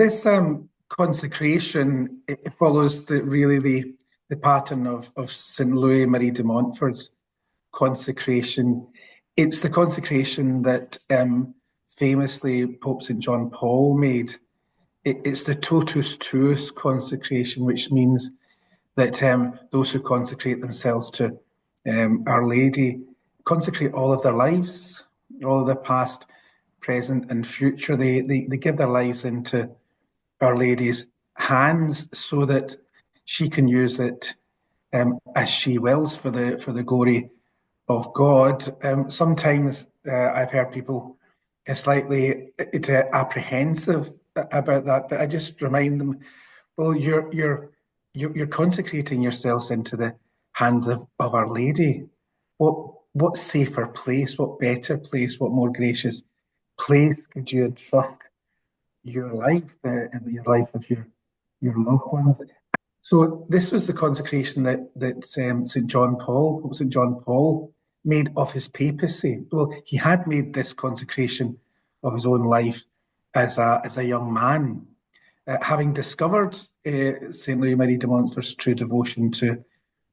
This consecration, it follows the pattern of St. Louis Marie de Montfort's consecration. It's the consecration that famously Pope St. John Paul made. It's the totus tuus consecration, which means that those who consecrate themselves to Our Lady consecrate all of their lives, all of their past, present and future. They give their lives into Our Lady's hands so that she can use it as she wills for the glory of God. Sometimes I've heard people slightly apprehensive about that, but I just remind them, well, you're consecrating yourselves into the hands of Our Lady. What safer place, what better place, what more gracious place could you entrust your life and the life of your loved ones? So this was the consecration that St. John Paul made of his papacy. Well, he had made this consecration of his own life as a young man, having discovered St. Louis Marie de Montfort's true devotion to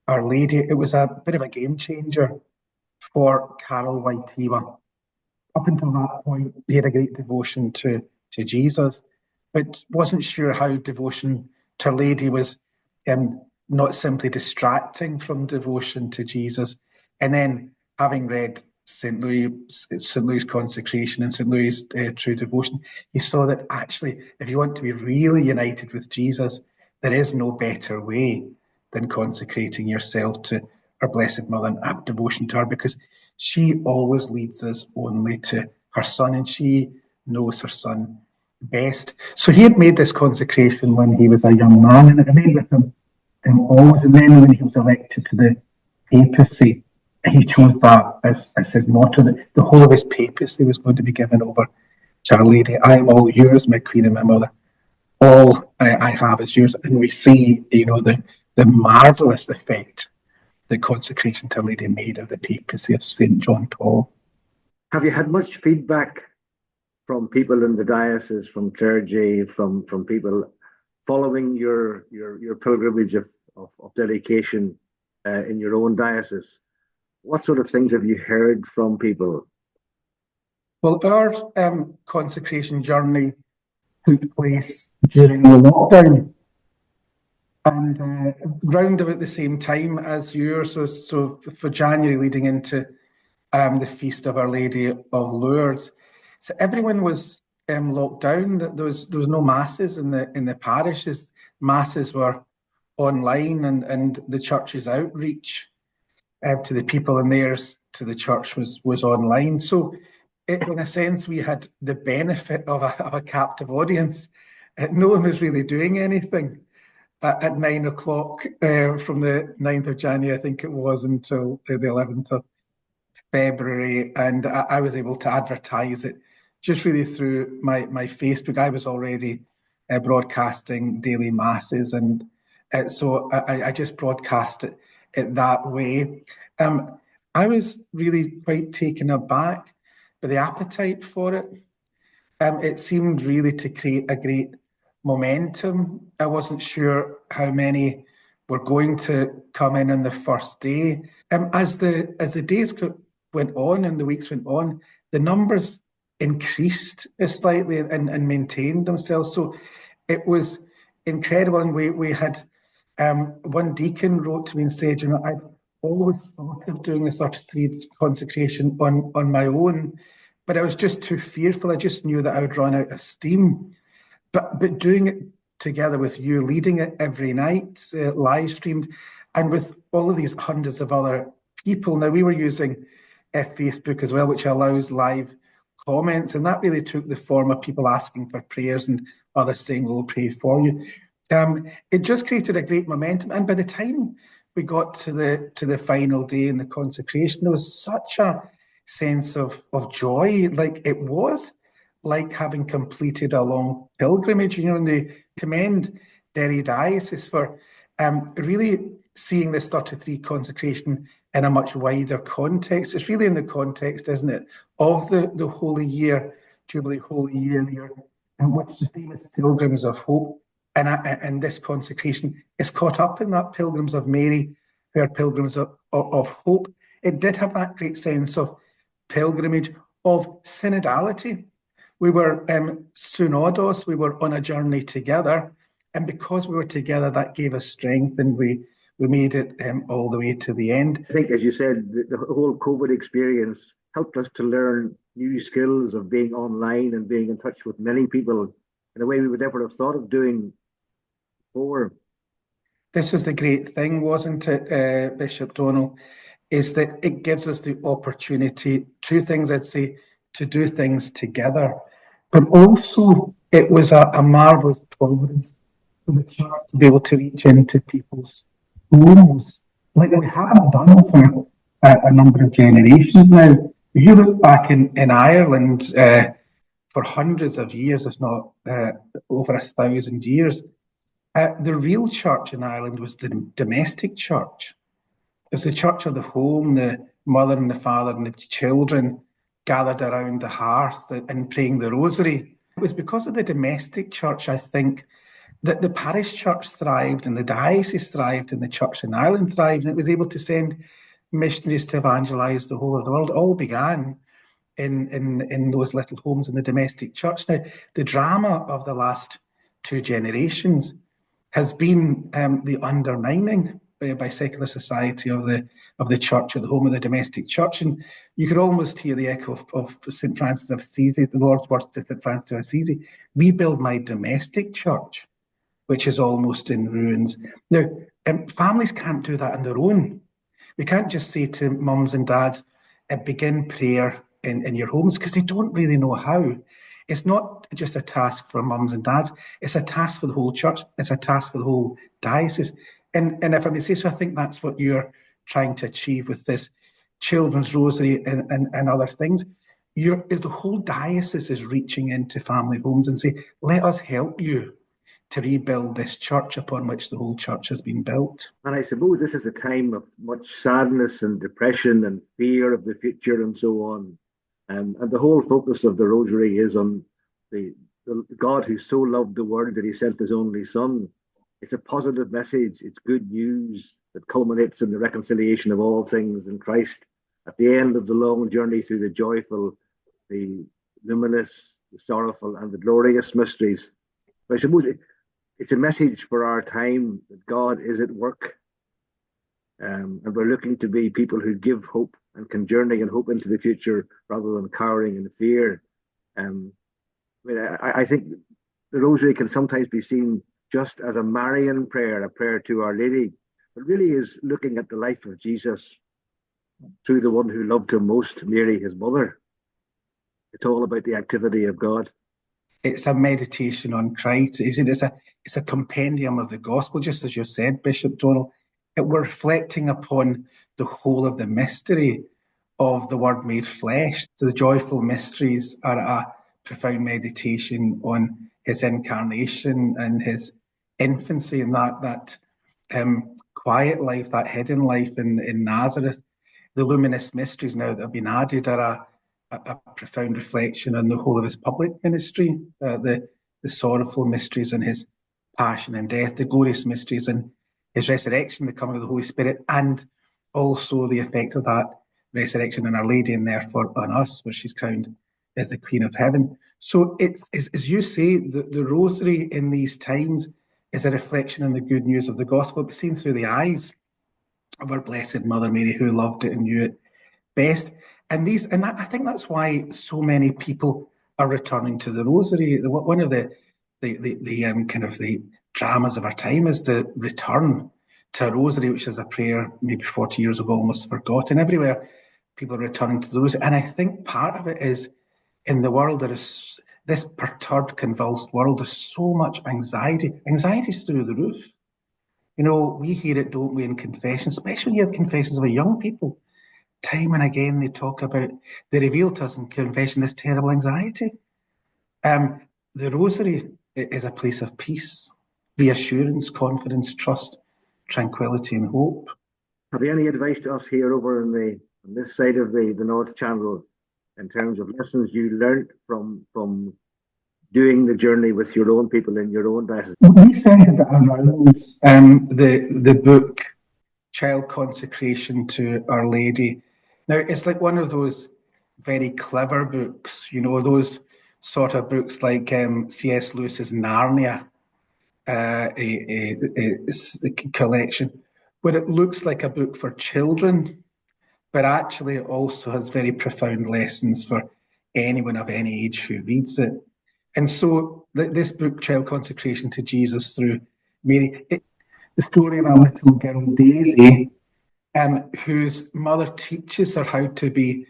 Our Lady. It was a bit of a game changer for Carol Wojtyła. Up until that point, he had a great devotion to Jesus, but wasn't sure how devotion to Our Lady was not simply distracting from devotion to Jesus. And then, having read St. Louis' consecration and St. Louis' true devotion, he saw that actually, if you want to be really united with Jesus, there is no better way than consecrating yourself to our Blessed Mother and have devotion to her, because she always leads us only to her Son, and she knows her Son best. So he had made this consecration when he was a young man, and it remained with him always. And then when he was elected to the papacy, he chose that as his motto, that the whole of his papacy was going to be given over to Our Lady. I am all yours, my Queen and my Mother. All I have is yours. And we see, the marvellous effect the consecration to Our Lady made of the papacy of St. John Paul. Have you had much feedback from people in the diocese, from clergy, from people following your pilgrimage of dedication in your own diocese? What sort of things have you heard from people? Well, our consecration journey took place during the lockdown, and round about the same time as yours. So for January, leading into the feast of Our Lady of Lourdes, so everyone was locked down. There was no masses in the parishes. Masses were online, and the church's outreach to the people and theirs to the church was online. So in a sense, we had the benefit of a captive audience. No one was really doing anything at 9 o'clock from the 9th of January, I think it was, until the 11th of February. And I was able to advertise it just really through my Facebook. I was already broadcasting daily masses, and so I just broadcast it that way. I was really quite taken aback by the appetite for it. It seemed really to create a great momentum. I wasn't sure how many were going to come in on the first day. As the days went on and the weeks went on, the numbers increased slightly and maintained themselves. So it was incredible. And we had one deacon wrote to me and said, I'd always thought of doing the 33 consecration on my own, but I was just too fearful. I just knew that I would run out of steam. But doing it together with you, leading it every night, live streamed, and with all of these hundreds of other people. Now, we were using Facebook as well, which allows live comments, and that really took the form of people asking for prayers and others saying, we'll pray for you. It just created a great momentum. And by the time we got to the final day in the consecration, there was such a sense of joy. Like, it was like having completed a long pilgrimage, and they commend Derry Diocese for really seeing this 33 consecration in a much wider context. It's really in the context, isn't it, of the Holy Year, Jubilee Holy Year. in which the famous Pilgrims of Hope and this consecration is caught up in that Pilgrims of Mary, who are pilgrims of hope. It did have that great sense of pilgrimage, of synodality. We were synodos, we were on a journey together, and because we were together, that gave us strength, and we made it all the way to the end. I think, as you said, the whole COVID experience helped us to learn new skills of being online and being in touch with many people in a way we would never have thought of doing before. This was the great thing, wasn't it, Bishop Donal, is that it gives us the opportunity, two things I'd say, to do things together. But also, it was a marvellous providence for the church to be able to reach into people's homes, like we haven't done for a number of generations now. If you look back in Ireland, for hundreds of years, if not over 1,000 years, the real church in Ireland was the domestic church. It was the church of the home, the mother and the father and the children gathered around the hearth and praying the Rosary. It was because of the domestic church, I think, that the parish church thrived and the diocese thrived and the church in Ireland thrived, and it was able to send missionaries to evangelise the whole of the world. It all began in those little homes in the domestic church. Now, the drama of the last two generations has been the undermining by secular society of the church at the home of the domestic church. And you could almost hear the echo of St. Francis of Assisi, the Lord's words to St. Francis of Assisi: rebuild my domestic church, which is almost in ruins. Now, families can't do that on their own. We can't just say to mums and dads, begin prayer in your homes, because they don't really know how. It's not just a task for mums and dads, it's a task for the whole church, it's a task for the whole diocese. And if I may say so, I think that's what you're trying to achieve with this children's rosary and other things. The whole diocese is reaching into family homes and say, let us help you to rebuild this church upon which the whole church has been built. And I suppose this is a time of much sadness and depression and fear of the future and so on. And the whole focus of the Rosary is on the God who so loved the world that he sent his only Son. It's a positive message. It's good news that culminates in the reconciliation of all things in Christ at the end of the long journey through the joyful, the luminous, the sorrowful, and the glorious mysteries. But I suppose it's a message for our time that God is at work. And we're looking to be people who give hope and can journey and hope into the future rather than cowering in fear. I think the Rosary can sometimes be seen just as a Marian prayer, a prayer to Our Lady, but really is looking at the life of Jesus through the one who loved him most, Mary, his mother. It's all about the activity of God. It's a meditation on Christ. It's a compendium of the gospel, just as you said, Bishop Donal. We're reflecting upon the whole of the mystery of the Word made flesh. So the joyful mysteries are a profound meditation on his incarnation and his infancy and that quiet life, that hidden life in Nazareth. The luminous mysteries now that have been added are a profound reflection on the whole of his public ministry, the sorrowful mysteries in his passion and death, the glorious mysteries in his resurrection, the coming of the Holy Spirit, and also the effect of that resurrection in Our Lady, and therefore on us, where she's crowned as the Queen of Heaven. So it's, as you say, the Rosary in these times is a reflection on the good news of the gospel, but seen through the eyes of our Blessed Mother Mary, who loved it and knew it best. I think that's why so many people are returning to the Rosary. One of the kind of the dramas of our time is the return to a Rosary, which is a prayer maybe 40 years ago almost forgotten. Everywhere people are returning to the Rosary, and I think part of it is in the world there is this perturbed, convulsed world. There's so much anxiety. Anxiety's through the roof. You know, we hear it, don't we, in confession, especially when you have confessions of young people. Time and again, they talk about, they reveal to us in confession this terrible anxiety. The Rosary is a place of peace, reassurance, confidence, trust, tranquility, and hope. Have you any advice to us here over on this side of the North Channel in terms of lessons you learned from doing the journey with your own people in your own diocese? We centred it around the book Child Consecration to Our Lady. Now, it's like one of those very clever books, those sort of books like C.S. Lewis's Narnia a collection, where it looks like a book for children, but actually it also has very profound lessons for anyone of any age who reads it. And so this book, Child Consecration to Jesus Through Mary, the story of a little girl, Daisy, whose mother teaches her how to be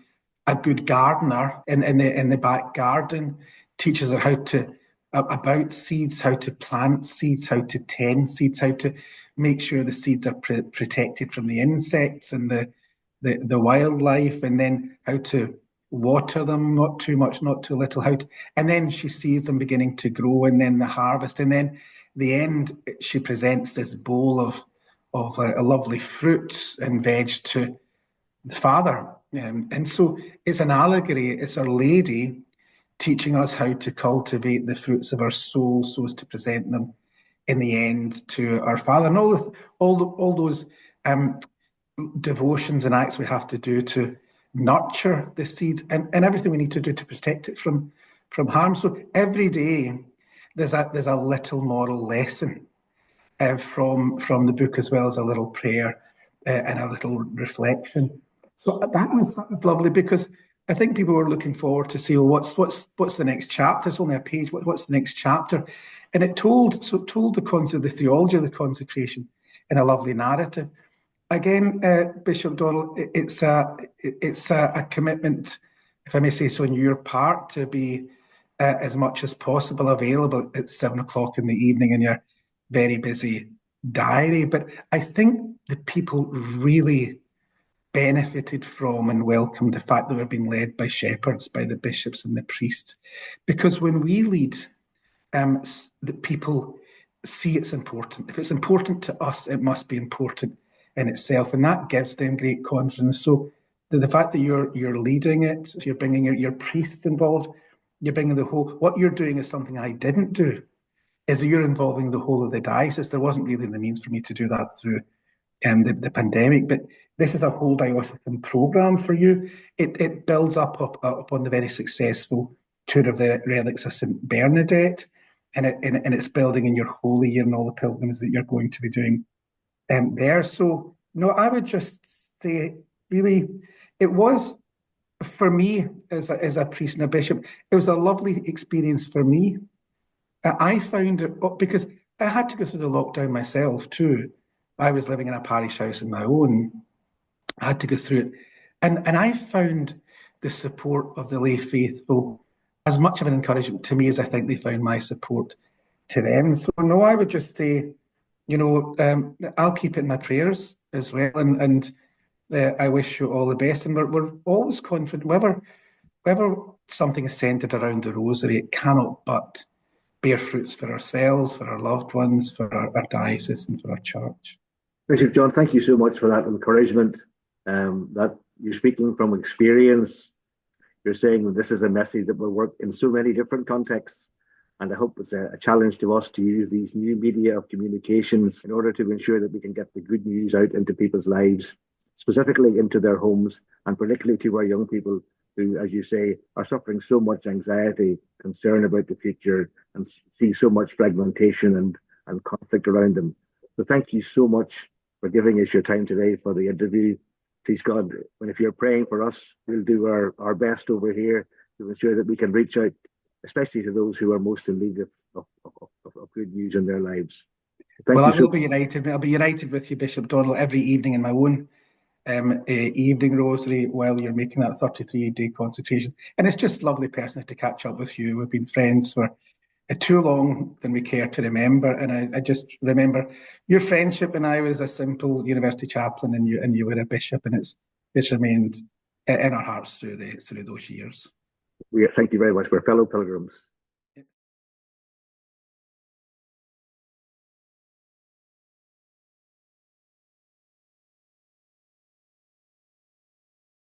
a good gardener in the back garden, teaches her how to about seeds, how to plant seeds, how to tend seeds, how to make sure the seeds are protected from the insects and the wildlife, and then how to water them, not too much, not too little, and then she sees them beginning to grow, and then the harvest, and then the end, she presents this bowl of a lovely fruit and veg to the Father. And so it's an allegory, it's Our Lady teaching us how to cultivate the fruits of our soul so as to present them in the end to our Father. And all those devotions and acts we have to do to nurture the seed and everything we need to do to protect it from harm. So every day there's a little moral lesson from the book, as well as a little prayer and a little reflection. So that was lovely, because I think people were looking forward to see, well, what's the next chapter? It's only a page. What's the next chapter? And it told the theology of the consecration in a lovely narrative. Again, Bishop Donal, it's a commitment, if I may say so, on your part, to be as much as possible available at 7:00 in the evening in your very busy diary. But I think the people really benefited from and welcomed the fact that we're being led by shepherds, by the bishops and the priests. Because when we lead, the people see it's important. If it's important to us, it must be important in itself, and that gives them great confidence. So the fact that you're leading it, you're bringing your priest involved, you're bringing the whole. What you're doing is something I didn't do. Is that you're involving the whole of the diocese. There wasn't really the means for me to do that through the pandemic, but this is a whole diocesan programme for you. It builds up upon the very successful tour of the relics of St Bernadette, and it's building in your Holy Year and all the pilgrims that you're going to be doing there. So, no, I would just say, really, it was, for me, as a priest and a bishop, it was a lovely experience for me. I found it, because I had to go through the lockdown myself too. I was living in a parish house of my own. I had to go through it. And I found the support of the lay faithful as much of an encouragement to me as I think they found my support to them. So, no, I would just say, I'll keep it in my prayers as well. And I wish you all the best. And we're always confident, whether something is centred around the Rosary, it cannot but bear fruits for ourselves, for our loved ones, for our diocese and for our church. Bishop John, thank you so much for that encouragement. That you're speaking from experience. You're saying that this is a message that will work in so many different contexts. And I hope it's a challenge to us to use these new media of communications in order to ensure that we can get the good news out into people's lives, specifically into their homes, and particularly to our young people who, as you say, are suffering so much anxiety, concern about the future, and see so much fragmentation and conflict around them. So thank you so much for giving us your time today for the interview. Please God, if you're praying for us, we'll do our best over here to ensure that we can reach out, especially to those who are most in need of good news in their lives. Well, I will be united. I'll be united with you, Bishop Donal, every evening in my own evening rosary while you're making that 33-day consecration. And it's just lovely personally to catch up with you. We've been friends for too long than we care to remember. And I just remember your friendship when I was a simple university chaplain and you were a bishop, and it's remained in our hearts through those years. Thank you very much. We're fellow pilgrims.